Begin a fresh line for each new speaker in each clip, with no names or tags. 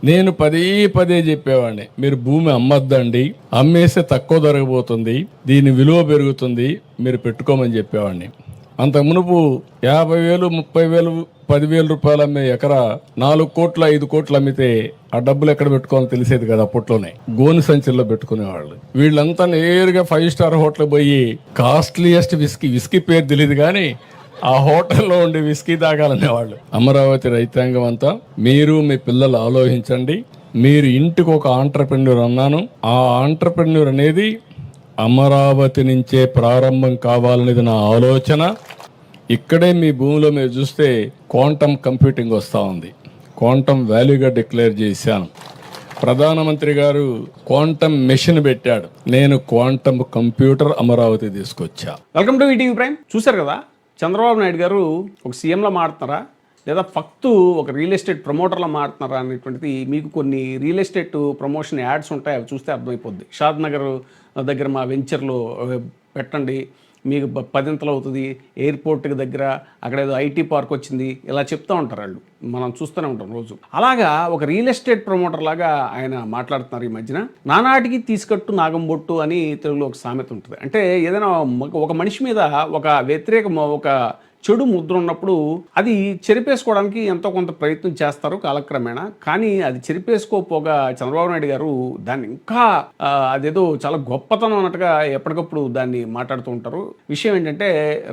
నేను పదే పదే చెప్పేవాడిని, మీరు భూమి అమ్మొద్దండి, అమ్మేస్తే తక్కువ దొరకబోతుంది, దీని విలువ పెరుగుతుంది, మీరు పెట్టుకోమని చెప్పేవాడిని. అంత మునుపు 50,000, 30,000, 10,000 రూపాయలు అమ్మే ఎకరా 4 కోట్లు 5 కోట్లు అమ్మితే ఆ డబ్బులు ఎక్కడ పెట్టుకోవాలో తెలిసేది కదా. అప్పట్లోనే గోను సంచుల్లో పెట్టుకునేవాళ్ళు. వీళ్ళంతా నేరుగా 5 స్టార్ హోటల్ పోయి కాస్ట్లీయెస్ట్ విస్కీ పేరు తెలియదు కానీ ఆ హోటల్లో ఉండి విస్కీ తాగాలనేవాళ్ళు. అమరావతి రైతాంగం అంతా మీరు మీ పిల్లలు ఆలోచించండి. మీరు ఇంటికి ఒక ఆంటర్‌ప్రెన్యూర్ అన్నాను. ఆ ఆంటర్‌ప్రెన్యూర్ అనేది అమరావతి నుంచే ప్రారంభం కావాలనేది నా ఆలోచన. ఇక్కడే మీ భూమిలో మీరు చూస్తే క్వాంటమ్ కంప్యూటింగ్ వస్తూ ఉంది. క్వాంటమ్ వాల్యూగా డిక్లేర్ చేశాను. ప్రధానమంత్రి గారు క్వాంటమ్ మెషిన్ పెట్టాడు. నేను క్వాంటమ్ కంప్యూటర్ అమరావతి తీసుకొచ్చా.
Welcome to ETV prime. చూశారు కదా, చంద్రబాబు నాయుడు గారు ఒక సీఎంలా మారుతున్నారా లేదా ఫక్తు ఒక రియల్ ఎస్టేట్ ప్రమోటర్లా మారుతున్నారా అనేటువంటిది మీకు కొన్ని రియల్ ఎస్టేట్ ప్రమోషన్ యాడ్స్ ఉంటాయి, అవి చూస్తే అర్థమైపోద్ది. షాద్ నగర్ దగ్గర మా వెంచర్లో పెట్టండి, మీకు 10 అవుతుంది, ఎయిర్పోర్ట్కి దగ్గర అక్కడ ఏదో ఐటీ పార్క్ వచ్చింది, ఇలా చెప్తూ ఉంటారు వాళ్ళు, మనం చూస్తూనే ఉంటాం రోజు. అలాగా ఒక రియల్ ఎస్టేట్ ప్రమోటర్ లాగా ఆయన మాట్లాడుతున్నారు ఈ మధ్యన. నానాటికి తీసుకట్టు నాగంబొట్టు అని తెలుగులో ఒక సామెత ఉంటుంది. అంటే ఏదైనా ఒక మనిషి మీద ఒక ఒక చెడు ముద్ర ఉన్నప్పుడు అది చెరిపేసుకోవడానికి ఎంతో కొంత ప్రయత్నం చేస్తారు కాలక్రమేణా. కానీ అది చెరిపేసుకోపోగా చంద్రబాబు నాయుడు గారు దాన్ని ఇంకా అదేదో చాలా గొప్పతనం అన్నట్టుగా ఎప్పటికప్పుడు దాన్ని మాట్లాడుతూ ఉంటారు. విషయం ఏంటంటే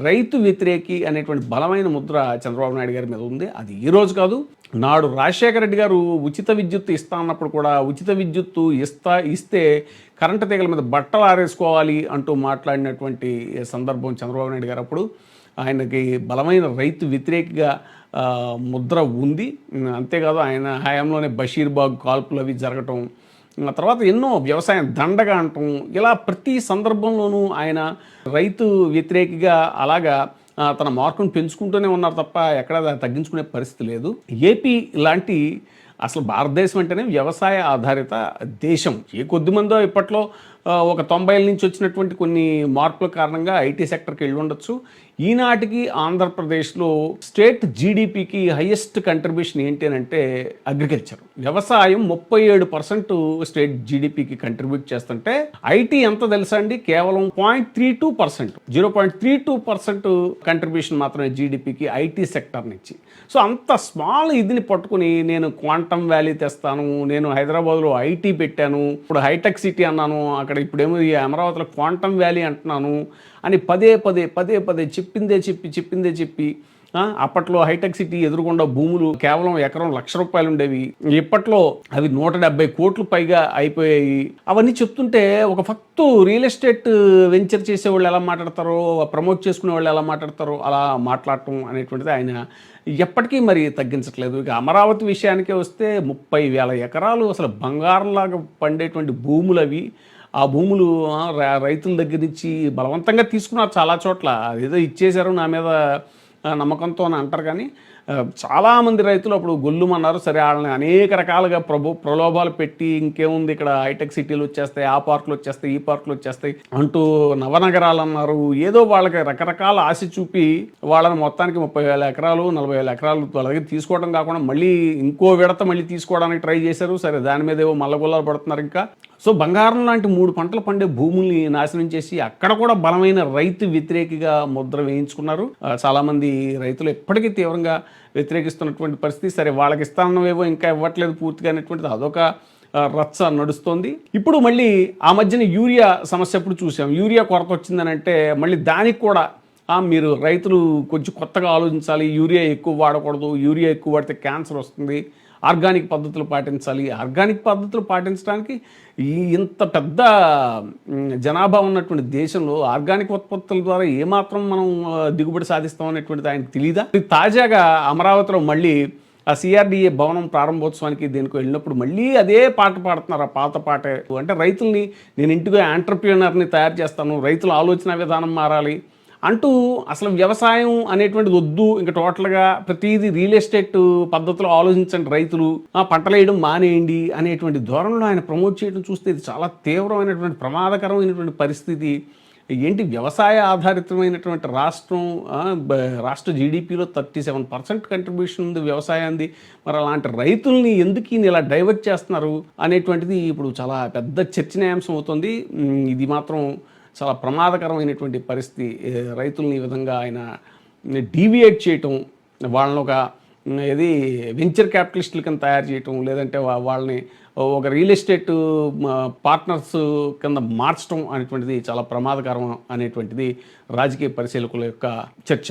రైతు వ్యతిరేకి అనేటువంటి బలమైన ముద్ర చంద్రబాబు నాయుడు గారి మీద ఉంది. అది ఈ రోజు కాదు, నాడు రాజశేఖర రెడ్డి గారు ఉచిత విద్యుత్ ఇస్తా అన్నప్పుడు కూడా ఉచిత విద్యుత్తు ఇస్తే కరెంటు తీగల మీద బట్టలు ఆరేసుకోవాలి అంటూ మాట్లాడినటువంటి సందర్భం చంద్రబాబు నాయుడు గారు. అప్పుడు ఆయనకి బలమైన రైతు వ్యతిరేకగా ముద్ర ఉంది. అంతేకాదు ఆయన హయాంలోనే బషీర్బాగ్ కాల్పులు అవి జరగటం, తర్వాత ఎన్నో వ్యవసాయం దండగా అంటాం, ఇలా ప్రతి సందర్భంలోనూ ఆయన రైతు వ్యతిరేకిగా అలాగా తన మార్కును పెంచుకుంటూనే ఉన్నారు తప్ప ఎక్కడ తగ్గించుకునే పరిస్థితి లేదు. ఏపీ లాంటి అసలు భారతదేశం అంటేనే వ్యవసాయ ఆధారిత దేశం. ఏ కొద్దిమందో ఇప్పట్లో ఒక 90ల నుంచి వచ్చినటువంటి కొన్ని మార్పుల కారణంగా ఐటీ సెక్టర్కి వెళ్ళి ఉండొచ్చు. ఈనాటికి ఆంధ్రప్రదేశ్లో స్టేట్ జీడిపికి హైయెస్ట్ కంట్రిబ్యూషన్ ఏంటి అని అంటే అగ్రికల్చర్, వ్యవసాయం 37% స్టేట్ జీడిపికి కంట్రిబ్యూట్ చేస్తుంటే ఐటీ ఎంత తెలుసా అండి, కేవలం 0.32%, 0.32% కంట్రిబ్యూషన్ మాత్రమే జీడిపికి ఐటీ సెక్టర్ నుంచి. సో అంత స్మాల్ ఇదిని పట్టుకుని నేను క్వాంటమ్ వ్యాలీ తెస్తాను, నేను హైదరాబాద్లో ఐటీ పెట్టాను, ఇప్పుడు హైటెక్ సిటీ అన్నాను, అక్కడ ఇప్పుడేమో ఈ అమరావతిలో క్వాంటమ్ వ్యాలీ అంటున్నాను అని పదే పదే చెప్పిందే చెప్పి అప్పట్లో హైటెక్ సిటీ ఎదురుగుండా భూములు కేవలం ఎకరం ₹1,00,000 ఉండేవి, ఇప్పట్లో అవి 170 కోట్లు పైగా అయిపోయాయి. అవన్నీ చెప్తుంటే ఒక ఫక్తు రియల్ ఎస్టేట్ వెంచర్ చేసేవాళ్ళు ఎలా మాట్లాడతారో, ప్రమోట్ చేసుకునే వాళ్ళు ఎలా మాట్లాడతారో అలా మాట్లాడటం అనేటువంటిది ఆయన ఎప్పటికీ మరి తగ్గించట్లేదు. ఇక అమరావతి విషయానికే వస్తే 30,000 ఎకరాలు అసలు బంగారంలాగా పండేటువంటి భూములు అవి. ఆ భూములు రైతుల దగ్గర నుంచి బలవంతంగా తీసుకున్నారు చాలా చోట్ల. అదేదో ఇచ్చేశారు నా మీద నమ్మకంతో అని అంటారు. కానీ చాలామంది రైతులు అప్పుడు గొల్లుమన్నారు. సరే, వాళ్ళని అనేక రకాలుగా ప్రలోభాలు పెట్టి ఇంకేముంది ఇక్కడ హైటెక్ సిటీలు వచ్చేస్తాయి, ఆ పార్కులు వచ్చేస్తాయి, ఈ పార్కులు వచ్చేస్తాయి అంటూ నవనగరాలు అన్నారు. ఏదో వాళ్ళకి రకరకాల ఆశ చూపి వాళ్ళని మొత్తానికి 30,000 ఎకరాలు 40,000 ఎకరాలు వాళ్ళ దగ్గర తీసుకోవడం కాకుండా మళ్ళీ ఇంకో విడత మళ్ళీ తీసుకోవడానికి ట్రై చేశారు. సరే, దాని మీద ఏవో మల్లగొల్లాలు పడుతున్నారు ఇంకా. సో బంగారం లాంటి 3 పంటలు పండే భూముల్ని నాశనం చేసి అక్కడ కూడా బలమైన రైతు వ్యతిరేకిగా ముద్ర వేయించుకున్నారు. చాలామంది రైతులు ఎప్పటికీ తీవ్రంగా వ్యతిరేకిస్తున్నటువంటి పరిస్థితి. సరే, వాళ్ళకి ఇస్తానవేవో ఇంకా ఇవ్వట్లేదు పూర్తిగా అనేటువంటిది అదొక రచ్చ నడుస్తుంది. ఇప్పుడు మళ్ళీ ఆ మధ్యన యూరియా సమస్య ఎప్పుడు చూసాం, యూరియా కొరత వచ్చిందని అంటే మళ్ళీ దానికి కూడా మీరు రైతులు కొంచెం కొత్తగా ఆలోచించాలి, యూరియా ఎక్కువ వాడకూడదు, యూరియా ఎక్కువ వాడితే క్యాన్సర్ వస్తుంది, ఆర్గానిక్ పద్ధతులు పాటించాలి. ఆర్గానిక్ పద్ధతులు పాటించడానికి ఇంత పెద్ద జనాభా ఉన్నటువంటి దేశంలో ఆర్గానిక్ ఉత్పత్తుల ద్వారా ఏమాత్రం మనం దిగుబడి సాధిస్తాం అనేటువంటిది ఆయనకు తెలీదా? తాజాగా అమరావతిలో మళ్ళీ ఆ సిఆర్డిఏ భవనం ప్రారంభోత్సవానికి దేనికి వెళ్ళినప్పుడు మళ్ళీ అదే పాట పాడుతున్నారు, ఆ పాత పాటే. అంటే రైతుల్ని నేను ఇంటిగా ఆంటర్‌ప్రెన్యూర్‌ని తయారు చేస్తాను, రైతుల ఆలోచన విధానం మారాలి అంటూ అసలు వ్యవసాయం అనేటువంటిది వద్దు, ఇంకా టోటల్గా ప్రతిదీ రియల్ ఎస్టేట్ పద్ధతిలో ఆలోచించండి, రైతులు పంటలు వేయడం మానేయండి అనేటువంటి ధోరణిలో ఆయన ప్రమోట్ చేయడం చూస్తే ఇది చాలా తీవ్రమైనటువంటి ప్రమాదకరమైనటువంటి పరిస్థితి ఏంటి వ్యవసాయ ఆధారితమైనటువంటి రాష్ట్రం, రాష్ట్ర జీడిపిలో 37% కంట్రిబ్యూషన్ ఉంది వ్యవసాయాన్ని. మరి అలాంటి రైతుల్ని ఎందుకు ఈయన ఇలా డైవర్ట్ చేస్తున్నారు అనేటువంటిది ఇప్పుడు చాలా పెద్ద చర్చనీయాంశం అవుతుంది. ఇది మాత్రం చాలా ప్రమాదకరమైనటువంటి పరిస్థితి. రైతుల్ని ఈ విధంగా ఆయన డీవియేట్ చేయటం, వాళ్ళని ఒక ఇది వెంచర్ క్యాపిటలిస్టుల కింద తయారు చేయటం, లేదంటే వాళ్ళని ఒక రియల్ ఎస్టేట్ పార్ట్నర్స్ కింద మార్చడం అనేటువంటిది చాలా ప్రమాదకరం అనేటువంటిది రాజకీయ పరిశీలకుల యొక్క చర్చ.